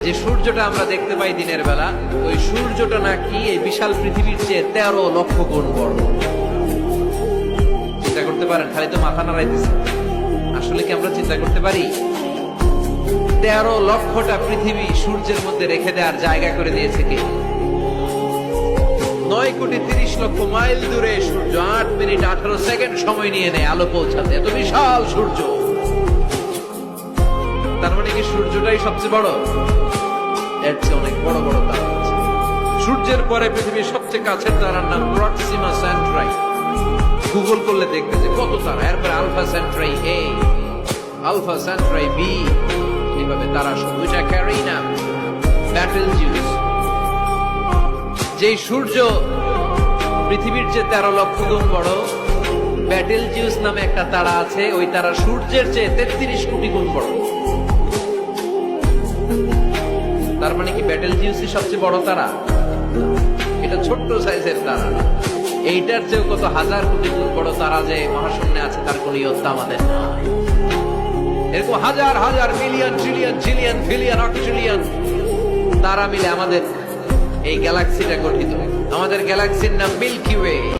যে সূর্যটা আমরা দেখতে পাই দিনের বেলা, ওই সূর্যটা নাকি এই বিশাল পৃথিবীর চেয়ে 13 লক্ষ গুণ বড়। চিন্তা করতে পারেন? খালি তো মাথা নাড়াইতেছে। আসলে কি আমরা চিন্তা করতে পারি? 13 লক্ষটা পৃথিবী সূর্যের মধ্যে রেখে দেওয়ার জায়গা করে দিয়েছে কে? 9,30,00,000 মাইল দূরে সূর্য 8 মিনিট 18 সেকেন্ড সময় নিয়ে নেয় আলো পৌঁছাতে। এত বিশাল সূর্য। তার মানে কি সূর্যটাই সবচেয়ে বড়? এর চেয়ে অনেক বড় বড় তারা আছে। সূর্যের পরে পৃথিবীর সবচেয়ে কাছের তারার নাম প্রক্সিমা সেন্ট্রাই। গুগল করলে দেখবে যে কত তারা। এরপরে আলফা সেন্ট্রাই এ, আলফা সেন্ট্রাই বি, এইভাবে তারা সূর্যটা ক্যারিনা, ব্যাটেলজিউস। যেই সূর্য পৃথিবীর চেয়ে 13 লক্ষ গুণ বড়, ব্যাটেলজিউস নামে একটা তারা আছে। ওই তারা সূর্যের চেয়ে 33 কোটি গুণ বড়। তার মানে কি ব্যাটেলজিউসই সবচেয়ে বড় তারা? এটা ছোট্ট সাইজের তারা। এইটার চেয়েও কত হাজার কোটি গুণ বড় তারা যে মহাশূন্যে আছে, তার কোন ইয়ত্তা আমাদের নাই। এরকম হাজার হাজার million trillion zillion billion octillion তারা মিলে আমাদের এই গ্যালাক্সিটা গঠিত। আমাদের গ্যালাক্সির নাম মিল্কি ওয়ে।